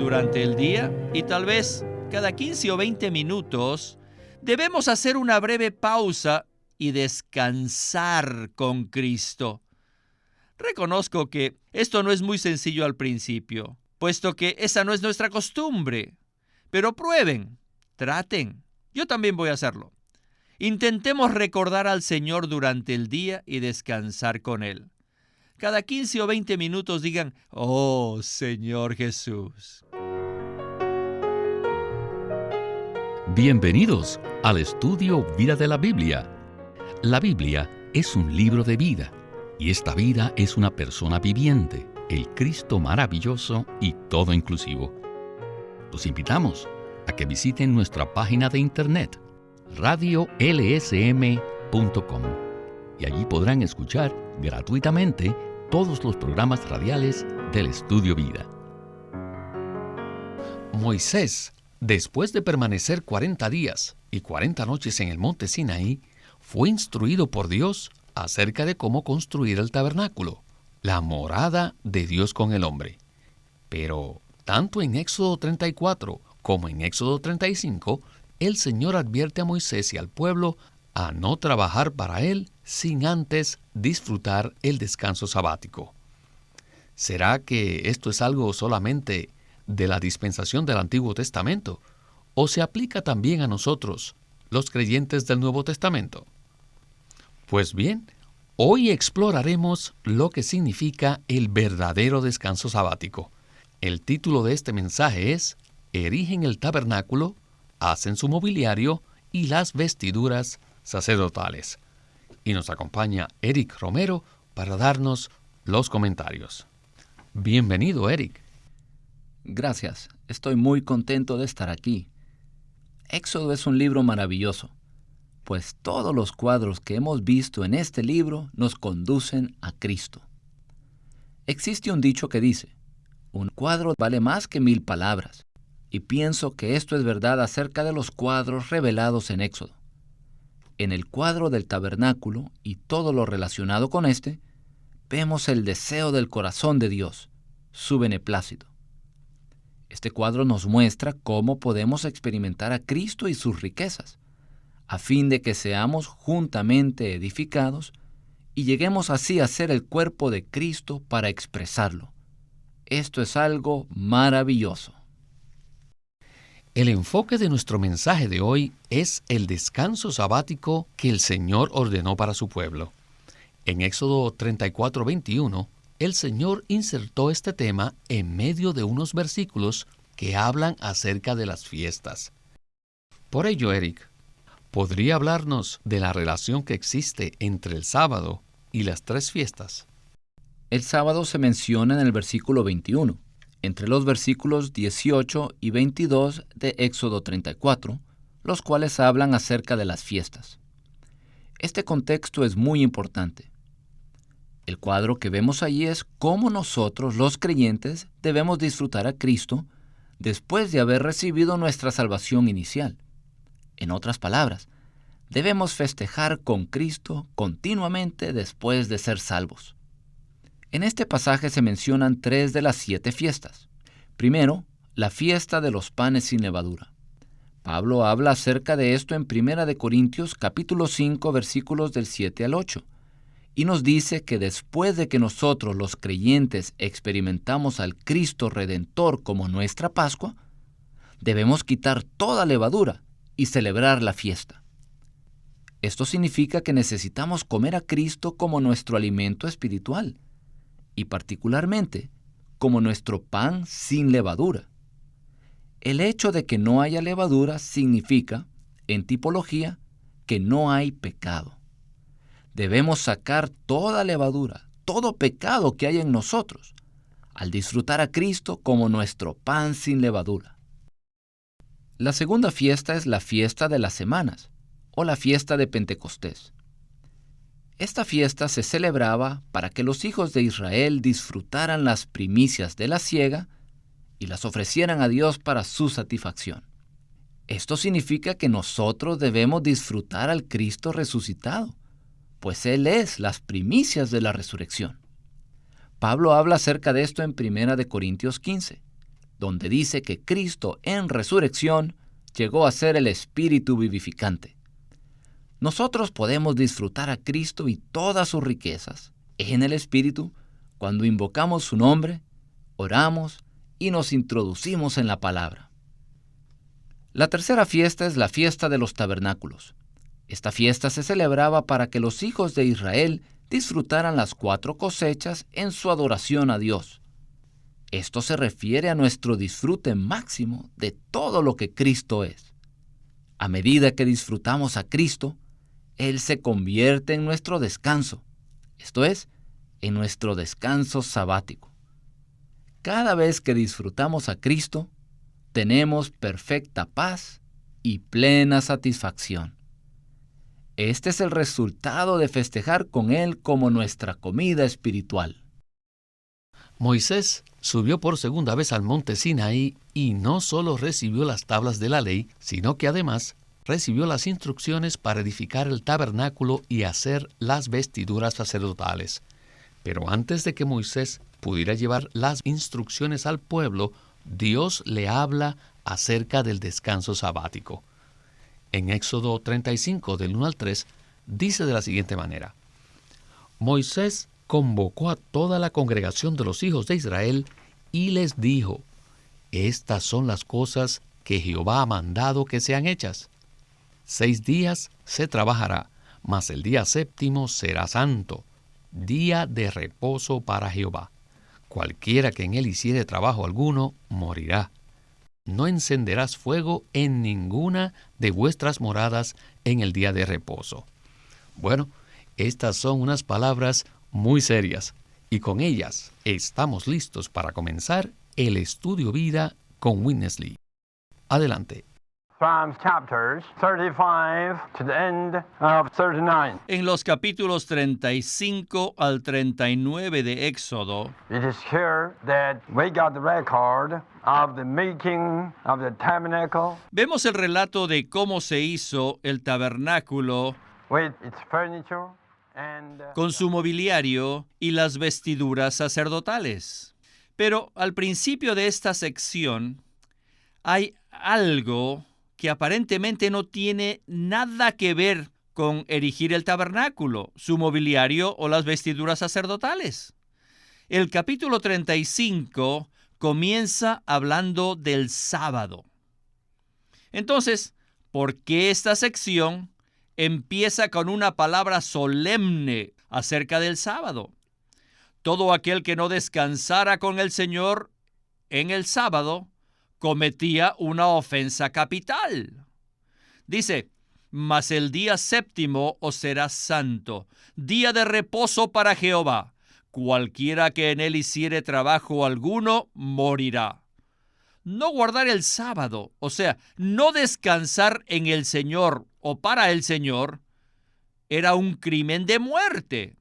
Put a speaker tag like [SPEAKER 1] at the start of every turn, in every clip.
[SPEAKER 1] durante el día y tal vez cada 15 o 20 minutos debemos hacer una breve pausa y descansar con Cristo. Reconozco que esto no es muy sencillo al principio, puesto que esa no es nuestra costumbre. Pero prueben, traten. Yo también voy a hacerlo. Intentemos recordar al Señor durante el día y descansar con Él. Cada 15 o 20 minutos digan, oh Señor Jesús.
[SPEAKER 2] Bienvenidos al estudio Vida de la Biblia. La Biblia es un libro de vida, y esta vida es una persona viviente, el Cristo maravilloso y todo inclusivo. Los invitamos a que visiten nuestra página de internet, radiolsm.com, y allí podrán escuchar gratuitamente todos los programas radiales del Estudio Vida. Moisés, después de permanecer 40 días y 40 noches en el monte Sinaí, fue instruido por Dios acerca de cómo construir el tabernáculo, la morada de Dios con el hombre. Pero, tanto en Éxodo 34 como en Éxodo 35, el Señor advierte a Moisés y al pueblo a no trabajar para Él sin antes disfrutar el descanso sabático. ¿Será que esto es algo solamente de la dispensación del Antiguo Testamento, o se aplica también a nosotros, los creyentes del Nuevo Testamento? Pues bien, hoy exploraremos lo que significa el verdadero descanso sabático. El título de este mensaje es Erigen el tabernáculo, hacen su mobiliario y las vestiduras sacerdotales. Y nos acompaña Eric Romero para darnos los comentarios. Bienvenido, Eric.
[SPEAKER 3] Gracias, estoy muy contento de estar aquí. Éxodo es un libro maravilloso, pues todos los cuadros que hemos visto en este libro nos conducen a Cristo. Existe un dicho que dice, un cuadro vale más que 1000 palabras, y pienso que esto es verdad acerca de los cuadros revelados en Éxodo. En el cuadro del tabernáculo y todo lo relacionado con este, vemos el deseo del corazón de Dios, su beneplácito. Este cuadro nos muestra cómo podemos experimentar a Cristo y sus riquezas, a fin de que seamos juntamente edificados y lleguemos así a ser el cuerpo de Cristo para expresarlo. Esto es algo maravilloso.
[SPEAKER 2] El enfoque de nuestro mensaje de hoy es el descanso sabático que el Señor ordenó para su pueblo. En Éxodo 34:21, el Señor insertó este tema en medio de unos versículos que hablan acerca de las fiestas. Por ello, Eric, ¿podría hablarnos de la relación que existe entre el sábado y las 3 fiestas?
[SPEAKER 3] El sábado se menciona en el versículo 21, entre los versículos 18 y 22 de Éxodo 34, los cuales hablan acerca de las fiestas. Este contexto es muy importante. El cuadro que vemos allí es cómo nosotros, los creyentes, debemos disfrutar a Cristo después de haber recibido nuestra salvación inicial. En otras palabras, debemos festejar con Cristo continuamente después de ser salvos. En este pasaje se mencionan 3 de las 7 fiestas. Primero, la fiesta de los panes sin levadura. Pablo habla acerca de esto en 1 Corintios capítulo 5, versículos del 7 al 8, y nos dice que después de que nosotros los creyentes experimentamos al Cristo Redentor como nuestra Pascua, debemos quitar toda levadura y celebrar la fiesta. Esto significa que necesitamos comer a Cristo como nuestro alimento espiritual, y particularmente como nuestro pan sin levadura. El hecho de que no haya levadura significa, en tipología, que no hay pecado. Debemos sacar toda levadura, todo pecado que hay en nosotros, al disfrutar a Cristo como nuestro pan sin levadura. La segunda fiesta es la fiesta de las semanas, o la fiesta de Pentecostés. Esta fiesta se celebraba para que los hijos de Israel disfrutaran las primicias de la siega y las ofrecieran a Dios para su satisfacción. Esto significa que nosotros debemos disfrutar al Cristo resucitado, pues Él es las primicias de la resurrección. Pablo habla acerca de esto en 1 Corintios 15, donde dice que Cristo en resurrección llegó a ser el Espíritu vivificante. Nosotros podemos disfrutar a Cristo y todas sus riquezas en el Espíritu cuando invocamos su nombre, oramos y nos introducimos en la palabra. La tercera fiesta es la fiesta de los tabernáculos. Esta fiesta se celebraba para que los hijos de Israel disfrutaran las 4 cosechas en su adoración a Dios. Esto se refiere a nuestro disfrute máximo de todo lo que Cristo es. A medida que disfrutamos a Cristo, Él se convierte en nuestro descanso, esto es, en nuestro descanso sabático. Cada vez que disfrutamos a Cristo, tenemos perfecta paz y plena satisfacción. Este es el resultado de festejar con Él como nuestra comida espiritual.
[SPEAKER 2] Moisés subió por segunda vez al monte Sinaí y no solo recibió las tablas de la ley, sino que además recibió las instrucciones para edificar el tabernáculo y hacer las vestiduras sacerdotales. Pero antes de que Moisés pudiera llevar las instrucciones al pueblo, Dios le habla acerca del descanso sabático. En Éxodo 35, del 1 al 3, dice de la siguiente manera: Moisés convocó a toda la congregación de los hijos de Israel y les dijo: Estas son las cosas que Jehová ha mandado que sean hechas. 6 días se trabajará, mas el día séptimo será santo, día de reposo para Jehová. Cualquiera que en él hiciere trabajo alguno, morirá. No encenderás fuego en ninguna de vuestras moradas en el día de reposo. Bueno, estas son unas palabras muy serias, y con ellas estamos listos para comenzar el estudio vida con Witness Lee. Adelante.
[SPEAKER 4] From chapters 35 to the end of 39.
[SPEAKER 1] En los capítulos 35 al 39 de Éxodo,
[SPEAKER 4] It is here that we got the record of the making of the tabernacle
[SPEAKER 1] vemos el relato de cómo se hizo el tabernáculo
[SPEAKER 4] with its furniture and
[SPEAKER 1] con su mobiliario y las vestiduras sacerdotales. Pero al principio de esta sección hay algo que aparentemente no tiene nada que ver con erigir el tabernáculo, su mobiliario o las vestiduras sacerdotales. El capítulo 35 comienza hablando del sábado. Entonces, ¿por qué esta sección empieza con una palabra solemne acerca del sábado? Todo aquel que no descansara con el Señor en el sábado cometía una ofensa capital. Dice: mas el día séptimo os será santo, día de reposo para Jehová. Cualquiera que en él hiciere trabajo alguno, morirá. No guardar el sábado, o sea, no descansar en el Señor o para el Señor, era un crimen de muerte.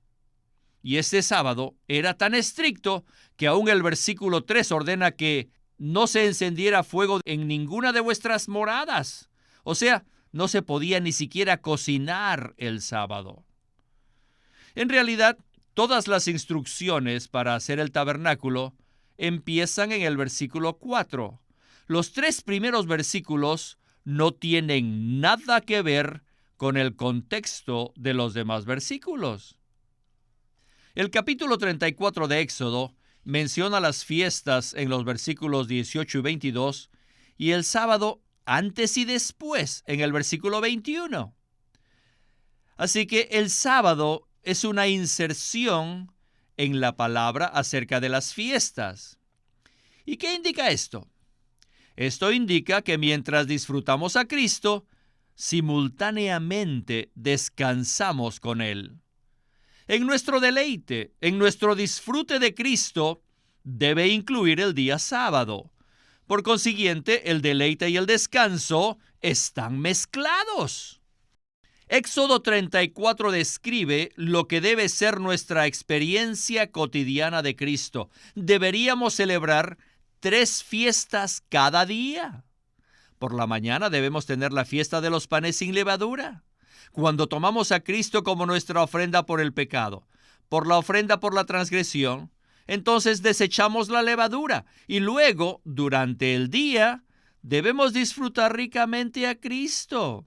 [SPEAKER 1] Y este sábado era tan estricto que aún el versículo 3 ordena que no se encendiera fuego en ninguna de vuestras moradas. O sea, no se podía ni siquiera cocinar el sábado. En realidad, todas las instrucciones para hacer el tabernáculo empiezan en el versículo 4. Los 3 primeros versículos no tienen nada que ver con el contexto de los demás versículos. El capítulo 34 de Éxodo menciona las fiestas en los versículos 18 y 22 y el sábado antes y después en el versículo 21. Así que el sábado es una inserción en la palabra acerca de las fiestas. ¿Y qué indica esto? Esto indica que mientras disfrutamos a Cristo, simultáneamente descansamos con Él. En nuestro deleite, en nuestro disfrute de Cristo, debe incluir el día sábado. Por consiguiente, el deleite y el descanso están mezclados. Éxodo 34 describe lo que debe ser nuestra experiencia cotidiana de Cristo. Deberíamos celebrar 3 fiestas cada día. Por la mañana debemos tener la fiesta de los panes sin levadura, cuando tomamos a Cristo como nuestra ofrenda por el pecado, por la ofrenda por la transgresión entonces desechamos la levadura y luego, durante el día, debemos disfrutar ricamente a Cristo.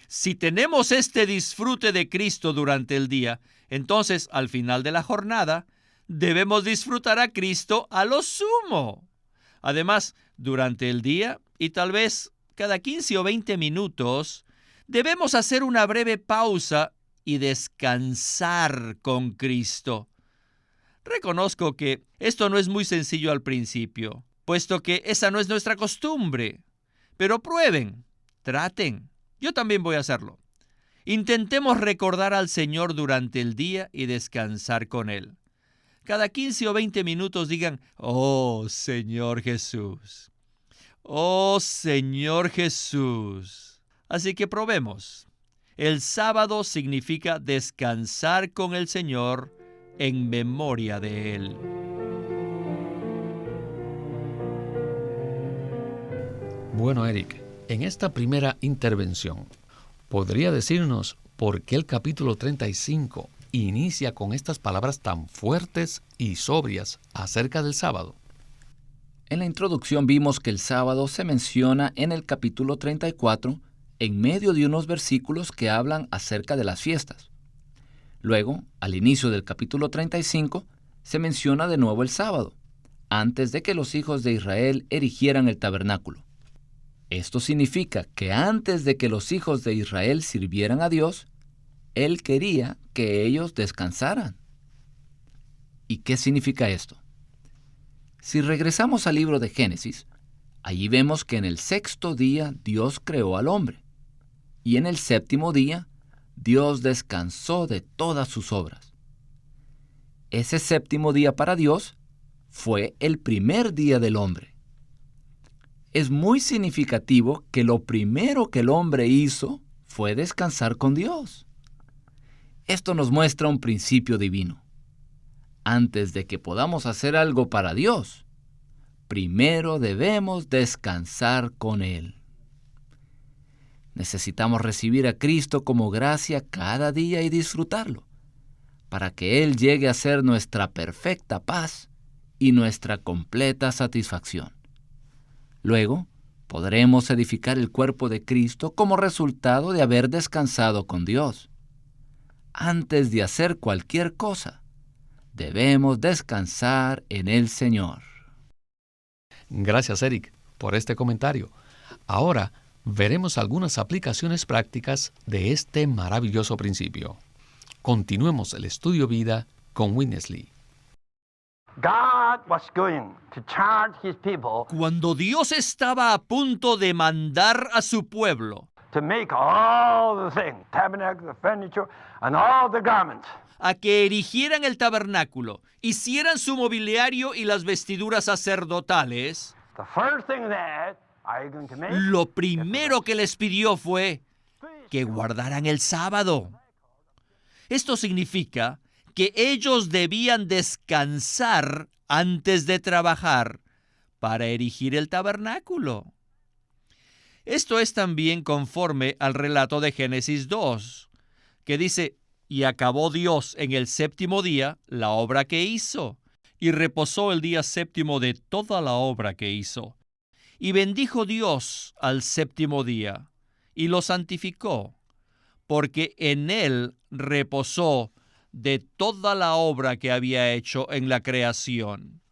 [SPEAKER 1] Si tenemos este disfrute de Cristo durante el día, entonces al final de la jornada debemos disfrutar a Cristo a lo sumo. Además, durante el día y tal vez cada 15 o 20 minutos, debemos hacer una breve pausa y descansar con Cristo. Reconozco que esto no es muy sencillo al principio, puesto que esa no es nuestra costumbre. Pero prueben, traten. Yo también voy a hacerlo. Intentemos recordar al Señor durante el día y descansar con Él. Cada 15 o 20 minutos digan, oh Señor Jesús, oh Señor Jesús. Así que probemos. El sábado significa descansar con el Señor en memoria de Él.
[SPEAKER 2] Bueno, Eric, en esta primera intervención, ¿podría decirnos por qué el capítulo 35 inicia con estas palabras tan fuertes y sobrias acerca del sábado?
[SPEAKER 3] En la introducción vimos que el sábado se menciona en el capítulo 34 en medio de unos versículos que hablan acerca de las fiestas. Luego, al inicio del capítulo 35, se menciona de nuevo el sábado, antes de que los hijos de Israel erigieran el tabernáculo. Esto significa que antes de que los hijos de Israel sirvieran a Dios, Él quería que ellos descansaran. ¿Y qué significa esto? Si regresamos al libro de Génesis, allí vemos que en el sexto día Dios creó al hombre, y en el séptimo día Dios descansó de todas sus obras. Ese séptimo día para Dios fue el primer día del hombre. Es muy significativo que lo primero que el hombre hizo fue descansar con Dios. Esto nos muestra un principio divino. Antes de que podamos hacer algo para Dios, primero debemos descansar con Él. Necesitamos recibir a Cristo como gracia cada día y disfrutarlo, para que Él llegue a ser nuestra perfecta paz y nuestra completa satisfacción. Luego, podremos edificar el cuerpo de Cristo como resultado de haber descansado con Dios. Antes de hacer cualquier cosa, debemos descansar en el Señor.
[SPEAKER 2] Gracias, Eric, por este comentario. Ahora veremos algunas aplicaciones prácticas de este maravilloso principio. Continuemos el estudio vida con Winnesley.
[SPEAKER 4] God was going to charge his people
[SPEAKER 1] Cuando Dios estaba a punto de mandar a su pueblo
[SPEAKER 4] to make all the things, tabernacle, the furniture, and all the garments.
[SPEAKER 1] a que erigieran el tabernáculo, hicieran su mobiliario y las vestiduras sacerdotales,
[SPEAKER 4] The first thing that are you going to make?
[SPEAKER 1] lo primero que les pidió fue que guardaran el sábado. Esto significa que ellos debían descansar antes de trabajar para erigir el tabernáculo. Esto es también conforme al relato de Génesis 2, que dice, y acabó Dios en el séptimo día la obra que hizo, y reposó el día séptimo de toda la obra que hizo. Y bendijo Dios al séptimo día, y lo santificó, porque en él reposó de toda la obra que había hecho en la creación.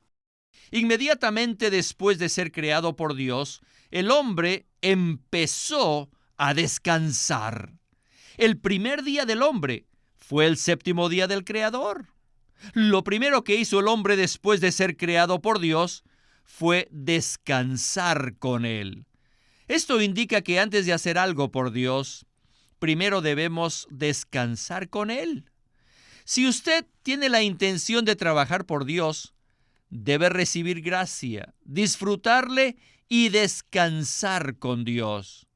[SPEAKER 1] Inmediatamente después de ser creado por Dios, el hombre empezó a descansar. El primer día del hombre fue el séptimo día del Creador. Lo primero que hizo el hombre después de ser creado por Dios fue descansar con Él. Esto indica que antes de hacer algo por Dios, primero debemos descansar con Él. Si usted tiene la intención de trabajar por Dios, debe recibir gracia, disfrutarle y descansar con Dios.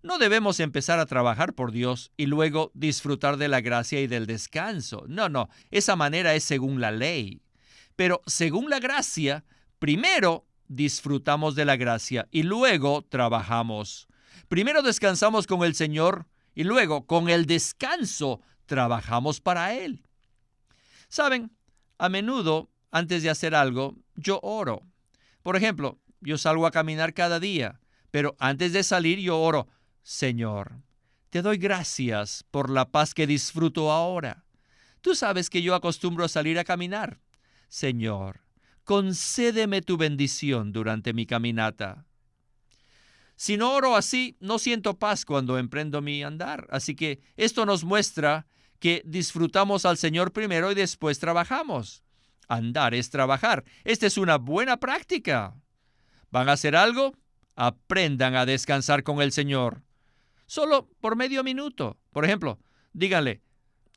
[SPEAKER 1] No debemos empezar a trabajar por Dios y luego disfrutar de la gracia y del descanso. No, esa manera es según la ley. Pero según la gracia, primero disfrutamos de la gracia y luego trabajamos. Primero descansamos con el Señor y luego con el descanso trabajamos para Él. Saben, a menudo antes de hacer algo, yo oro. Por ejemplo, yo salgo a caminar cada día, pero antes de salir yo oro: Señor, te doy gracias por la paz que disfruto ahora. Tú sabes que yo acostumbro a salir a caminar. Señor, concédeme tu bendición durante mi caminata. Si no oro así, no siento paz cuando emprendo mi andar. Así que esto nos muestra que disfrutamos al Señor primero y después trabajamos. Andar es trabajar. Esta es una buena práctica. ¿Van a hacer algo? Aprendan a descansar con el Señor. Solo por medio minuto. Por ejemplo, díganle: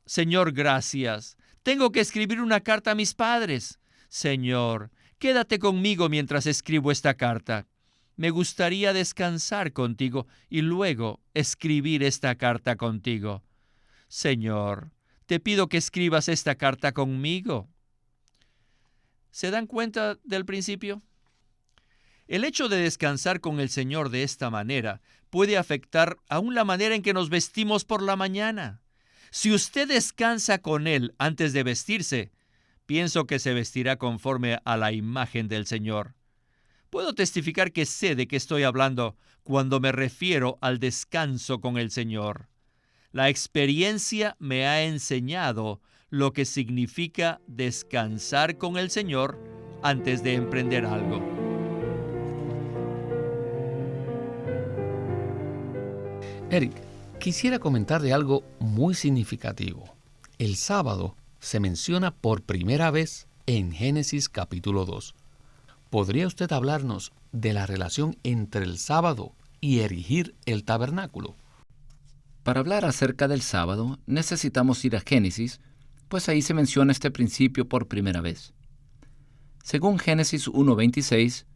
[SPEAKER 1] Señor, gracias. Tengo que escribir una carta a mis padres. Señor, quédate conmigo mientras escribo esta carta. Me gustaría descansar contigo y luego escribir esta carta contigo. Señor, te pido que escribas esta carta conmigo. ¿Se dan cuenta del principio? El hecho de descansar con el Señor de esta manera puede afectar aún la manera en que nos vestimos por la mañana. Si usted descansa con Él antes de vestirse, pienso que se vestirá conforme a la imagen del Señor. Puedo testificar que sé de qué estoy hablando cuando me refiero al descanso con el Señor. La experiencia me ha enseñado lo que significa descansar con el Señor antes de emprender algo.
[SPEAKER 2] Eric, quisiera comentar de algo muy significativo. El sábado se menciona por primera vez en Génesis capítulo 2. ¿Podría usted hablarnos de la relación entre el sábado y erigir el tabernáculo?
[SPEAKER 3] Para hablar acerca del sábado, necesitamos ir a Génesis, pues ahí se menciona este principio por primera vez. Según Génesis 1:26,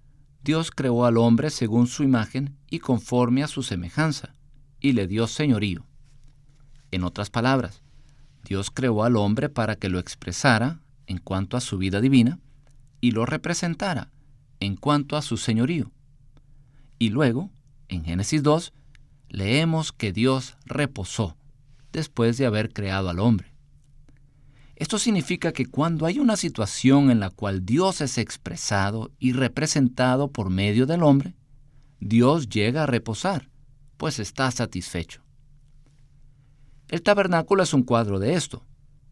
[SPEAKER 3] Dios creó al hombre según su imagen y conforme a su semejanza, y le dio señorío. En otras palabras, Dios creó al hombre para que lo expresara en cuanto a su vida divina y lo representara en cuanto a su señorío. Y luego, en Génesis 2, leemos que Dios reposó después de haber creado al hombre. Esto significa que cuando hay una situación en la cual Dios es expresado y representado por medio del hombre, Dios llega a reposar, pues está satisfecho. El tabernáculo es un cuadro de esto,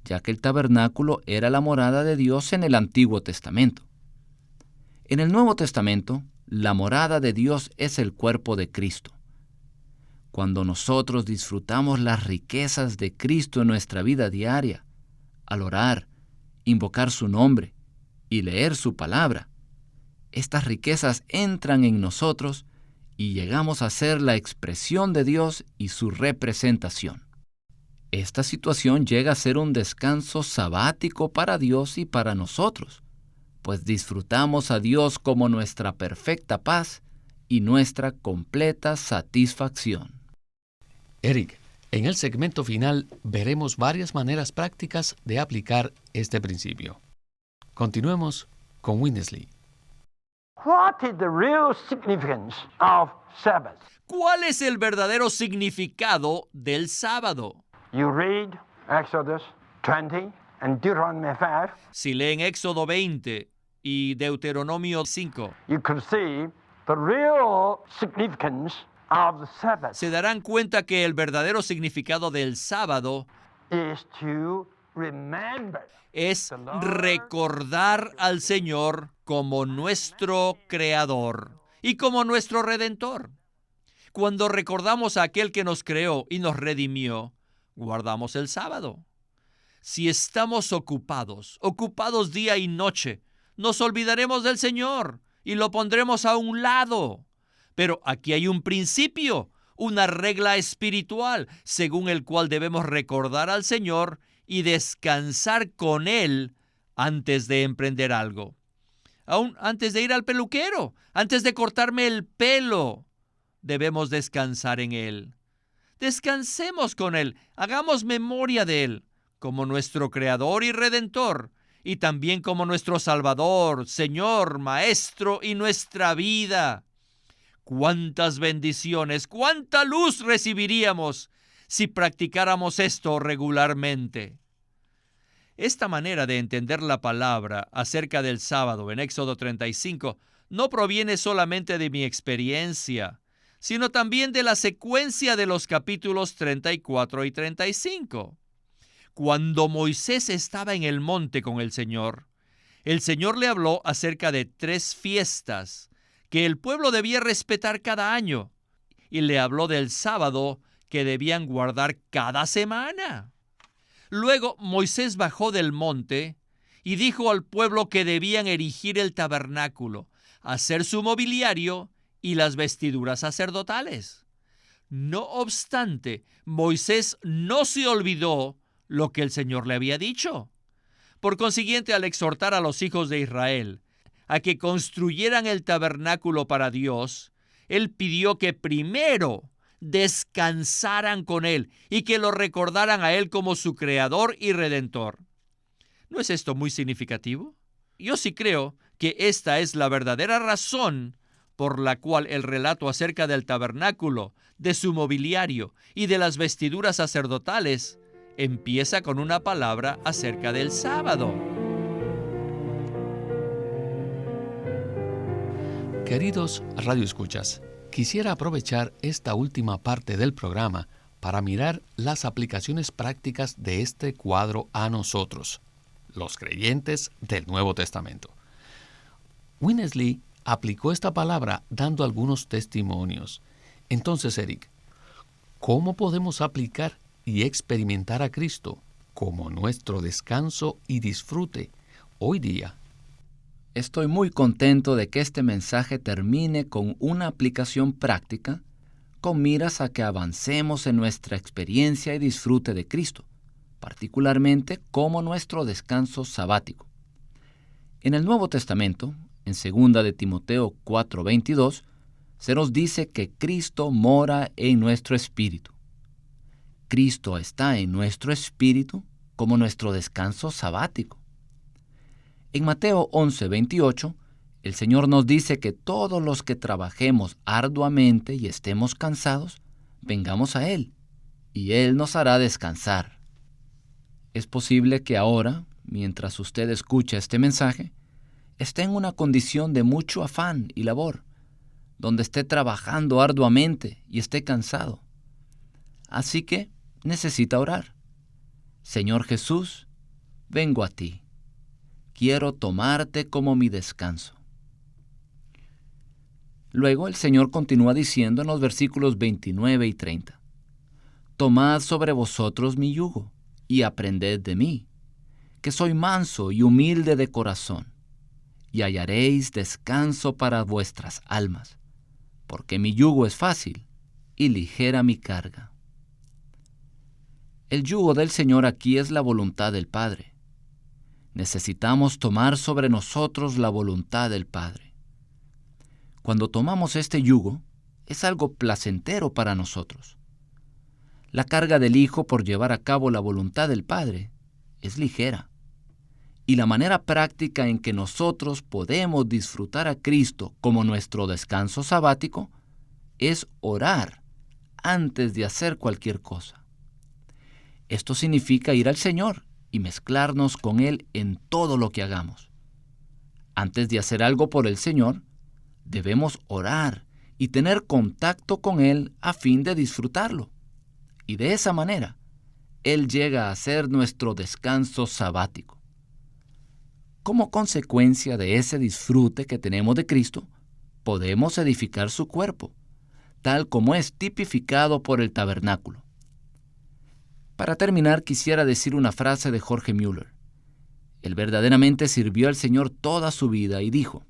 [SPEAKER 3] ya que el tabernáculo era la morada de Dios en el Antiguo Testamento. En el Nuevo Testamento, la morada de Dios es el cuerpo de Cristo. Cuando nosotros disfrutamos las riquezas de Cristo en nuestra vida diaria, al orar, invocar su nombre y leer su palabra, estas riquezas entran en nosotros y llegamos a ser la expresión de Dios y su representación. Esta situación llega a ser un descanso sabático para Dios y para nosotros, pues disfrutamos a Dios como nuestra perfecta paz y nuestra completa satisfacción.
[SPEAKER 2] Eric, en el segmento final veremos varias maneras prácticas de aplicar este principio. Continuemos con Winnesley.
[SPEAKER 4] What is the real significance of Sabbath?
[SPEAKER 1] ¿Cuál es el verdadero significado del sábado?
[SPEAKER 4] You read Exodus 20 and Deuteronomy 5,
[SPEAKER 1] Si leen Éxodo 20 y Deuteronomio 5,
[SPEAKER 4] you could see the real significance of the Sabbath
[SPEAKER 1] se darán cuenta que el verdadero significado del sábado
[SPEAKER 4] is to remember
[SPEAKER 1] es recordar al Señor como nuestro Creador y como nuestro Redentor. Cuando recordamos a aquel que nos creó y nos redimió, guardamos el sábado. Si estamos ocupados día y noche, nos olvidaremos del Señor y lo pondremos a un lado. Pero aquí hay un principio, una regla espiritual, según el cual debemos recordar al Señor y descansar con Él antes de emprender algo. Aún antes de ir al peluquero, antes de cortarme el pelo, debemos descansar en Él. Descansemos con Él, hagamos memoria de Él, como nuestro Creador y Redentor, y también como nuestro Salvador, Señor, Maestro y nuestra vida. ¡Cuántas bendiciones, cuánta luz recibiríamos si practicáramos esto regularmente! Esta manera de entender la palabra acerca del sábado en Éxodo 35 no proviene solamente de mi experiencia, sino también de la secuencia de los capítulos 34 y 35. Cuando Moisés estaba en el monte con el Señor le habló acerca de 3 fiestas que el pueblo debía respetar cada año, y le habló del sábado que debían guardar cada semana. Luego Moisés bajó del monte y dijo al pueblo que debían erigir el tabernáculo, hacer su mobiliario y las vestiduras sacerdotales. No obstante, Moisés no se olvidó lo que el Señor le había dicho. Por consiguiente, al exhortar a los hijos de Israel a que construyeran el tabernáculo para Dios, él pidió que primero descansaran con Él y que lo recordaran a Él como su Creador y Redentor. ¿No es esto muy significativo? Yo sí creo que esta es la verdadera razón por la cual el relato acerca del tabernáculo, de su mobiliario y de las vestiduras sacerdotales empieza con una palabra acerca del sábado.
[SPEAKER 2] Queridos radioescuchas, quisiera aprovechar esta última parte del programa para mirar las aplicaciones prácticas de este cuadro a nosotros, los creyentes del Nuevo Testamento. Winnesley aplicó esta palabra dando algunos testimonios. Entonces, Eric, ¿cómo podemos aplicar y experimentar a Cristo como nuestro descanso y disfrute hoy día?
[SPEAKER 3] Estoy muy contento de que este mensaje termine con una aplicación práctica con miras a que avancemos en nuestra experiencia y disfrute de Cristo, particularmente como nuestro descanso sabático. En el Nuevo Testamento, en 2 de Timoteo 4:22, se nos dice que Cristo mora en nuestro espíritu. Cristo está en nuestro espíritu como nuestro descanso sabático. En Mateo 11:28, el Señor nos dice que todos los que trabajemos arduamente y estemos cansados, vengamos a Él, y Él nos hará descansar. Es posible que ahora, mientras usted escucha este mensaje, esté en una condición de mucho afán y labor, donde esté trabajando arduamente y esté cansado. Así que necesita orar. Señor Jesús, vengo a ti. Quiero tomarte como mi descanso. Luego el Señor continúa diciendo en los versículos 29 y 30, Tomad sobre vosotros mi yugo y aprended de mí, que soy manso y humilde de corazón, y hallaréis descanso para vuestras almas, porque mi yugo es fácil y ligera mi carga. El yugo del Señor aquí es la voluntad del Padre. Necesitamos tomar sobre nosotros la voluntad del Padre. Cuando tomamos este yugo, es algo placentero para nosotros. La carga del Hijo por llevar a cabo la voluntad del Padre es ligera. Y la manera práctica en que nosotros podemos disfrutar a Cristo como nuestro descanso sabático es orar antes de hacer cualquier cosa. Esto significa ir al Señor y mezclarnos con Él en todo lo que hagamos. Antes de hacer algo por el Señor, debemos orar y tener contacto con Él a fin de disfrutarlo. Y de esa manera, Él llega a ser nuestro descanso sabático. Como consecuencia de ese disfrute que tenemos de Cristo, podemos edificar su cuerpo, tal como es tipificado por el tabernáculo. Para terminar, quisiera decir una frase de Jorge Müller. Él verdaderamente sirvió al Señor toda su vida y dijo,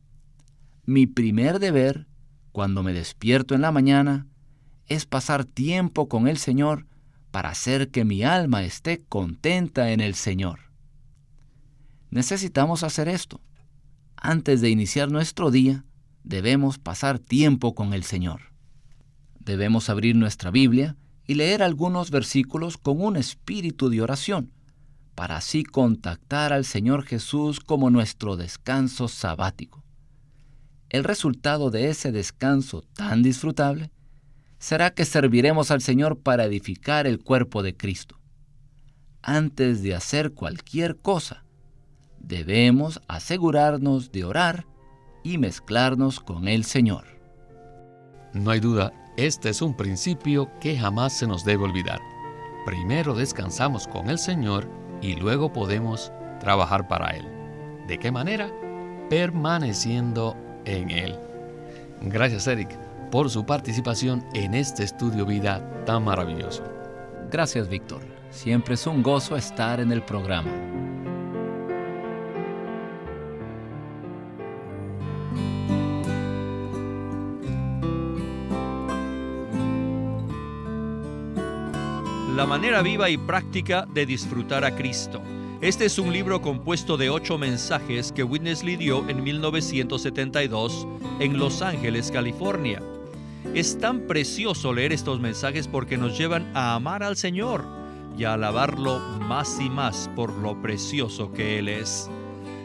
[SPEAKER 3] mi primer deber, cuando me despierto en la mañana, es pasar tiempo con el Señor para hacer que mi alma esté contenta en el Señor. Necesitamos hacer esto. Antes de iniciar nuestro día, debemos pasar tiempo con el Señor. Debemos abrir nuestra Biblia y leer algunos versículos con un espíritu de oración, para así contactar al Señor Jesús como nuestro descanso sabático. El resultado de ese descanso tan disfrutable será que serviremos al Señor para edificar el cuerpo de Cristo. antes de hacer cualquier cosa, debemos asegurarnos de orar y mezclarnos con el Señor.
[SPEAKER 2] No hay duda, este es un principio que jamás se nos debe olvidar. Primero descansamos con el Señor y luego podemos trabajar para Él. ¿De qué manera? Permaneciendo en Él. Gracias, Eric, por su participación en este estudio vida tan maravilloso.
[SPEAKER 3] Gracias, Víctor. Siempre es un gozo estar en el programa.
[SPEAKER 1] La manera viva y práctica de disfrutar a Cristo. Este es un libro compuesto de 8 mensajes que Witness Lee dio en 1972 en Los Ángeles, California. Es tan precioso leer estos mensajes porque nos llevan a amar al Señor y a alabarlo más y más por lo precioso que Él es.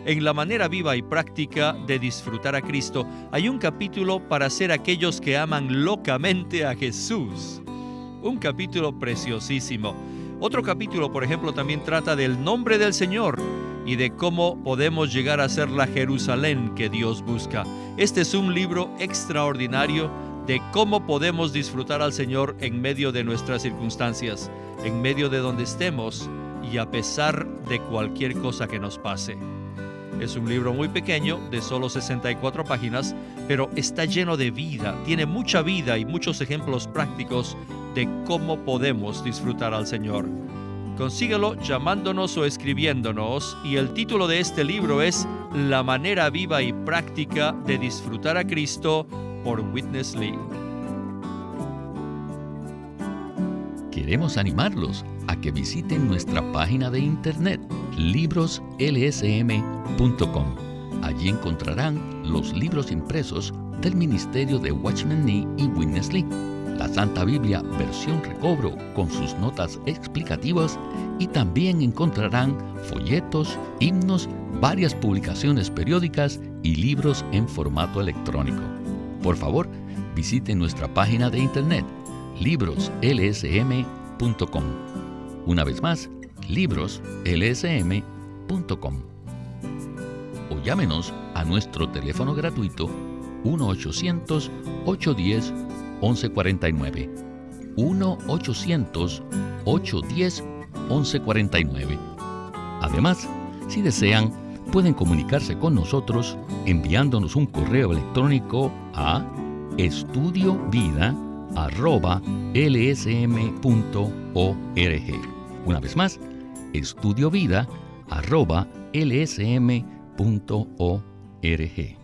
[SPEAKER 1] En la manera viva y práctica de disfrutar a Cristo hay un capítulo para ser aquellos que aman locamente a Jesús. Un capítulo preciosísimo. Otro capítulo, por ejemplo, también trata del nombre del Señor y de cómo podemos llegar a ser la Jerusalén que Dios busca. Este es un libro extraordinario de cómo podemos disfrutar al Señor en medio de nuestras circunstancias, en medio de donde estemos y a pesar de cualquier cosa que nos pase. Es un libro muy pequeño, de solo 64 páginas, pero está lleno de vida, tiene mucha vida y muchos ejemplos prácticos de cómo podemos disfrutar al Señor. Consíguelo llamándonos o escribiéndonos, y el título de este libro es La manera viva y práctica de disfrutar a Cristo por Witness Lee.
[SPEAKER 2] Queremos animarlos a que visiten nuestra página de internet libroslsm.com. Allí encontrarán los libros impresos del ministerio de Watchman Nee y Witness Lee, la Santa Biblia versión recobro con sus notas explicativas, y también encontrarán folletos, himnos, varias publicaciones periódicas y libros en formato electrónico. Por favor, visiten nuestra página de internet libroslsm.com. Una vez más, libroslsm.com. O llámenos a nuestro teléfono gratuito 1-800-810-1149. 1-800-810-1149. Además, si desean, pueden comunicarse con nosotros enviándonos un correo electrónico a estudiovida@lsm.org. Una vez más, estudiovida@lsm.org.